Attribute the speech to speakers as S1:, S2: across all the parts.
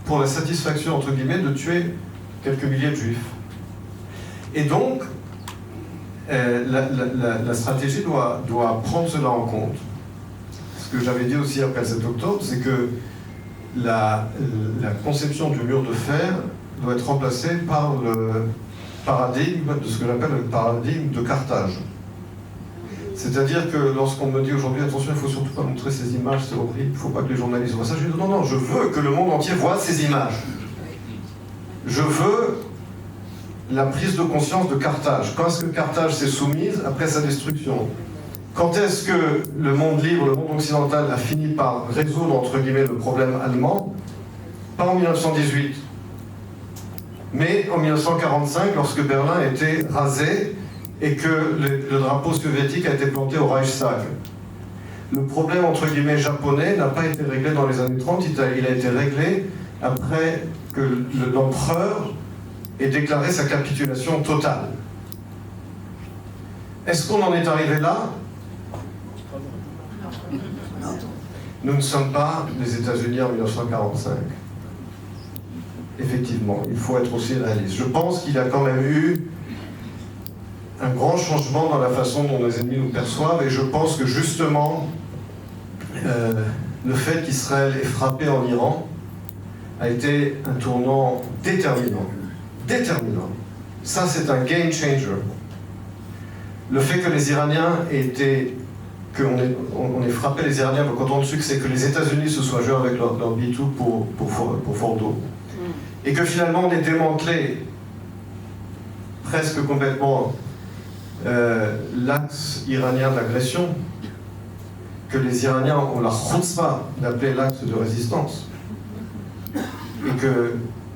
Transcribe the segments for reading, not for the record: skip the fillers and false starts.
S1: pour la satisfaction, entre guillemets, de tuer quelques milliers de juifs. Et donc, la stratégie doit prendre cela en compte. Ce que j'avais dit aussi après le 7 octobre, c'est que la conception du mur de fer doit être remplacée par le paradigme de ce que j'appelle le paradigme de Carthage. C'est-à-dire que lorsqu'on me dit aujourd'hui, attention, il ne faut surtout pas montrer ces images, c'est horrible, il ne faut pas que les journalistes voient ça, je dis non, je veux que le monde entier voit ces images. Je veux la prise de conscience de Carthage. Quand est-ce que Carthage s'est soumise après sa destruction? Quand est-ce que le monde libre, le monde occidental a fini par résoudre, entre guillemets, le problème allemand? Pas en 1918, mais en 1945, lorsque Berlin a été rasé et que le drapeau soviétique a été planté au Reichstag. Le problème, entre guillemets, japonais n'a pas été réglé dans les années 30, il a été réglé après que l'empereur ait déclaré sa capitulation totale. Est-ce qu'on en est arrivé là? Nous ne sommes pas les États-Unis en 1945. Effectivement, il faut être aussi réaliste. Je pense qu'il y a quand même eu un grand changement dans la façon dont nos ennemis nous perçoivent, et je pense que justement, le fait qu'Israël ait frappé en Iran a été un tournant déterminant. Déterminant. Ça, c'est un game changer. Le fait que les Iraniens aient été... qu'on ait frappé les Iraniens avec autant de succès, que les États-Unis se soient joués avec leur B-2 pour Fordo, et que finalement on ait démantelé presque complètement l'axe iranien de l'agression, que les Iraniens ont la chutzpah d'appeler l'axe de résistance, et que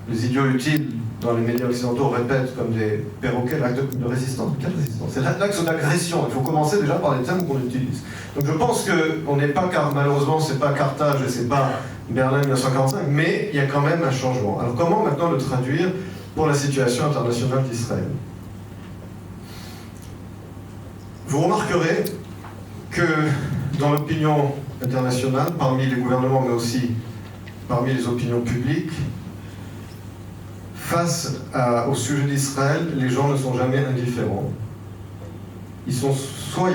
S1: les idiots utiles dans les médias occidentaux répètent comme des perroquets l'acte de résistance. Quelle résistance? C'est l'axe d'agression. Il faut commencer déjà par les termes qu'on utilise. Donc je pense qu'on n'est pas, malheureusement, c'est pas Carthage et c'est pas Berlin 1945, mais il y a quand même un changement. Alors comment maintenant le traduire pour la situation internationale d'Israël? Vous remarquerez que dans l'opinion internationale, parmi les gouvernements mais aussi parmi les opinions publiques, face au sujet d'Israël, les gens ne sont jamais indifférents. Ils sont soit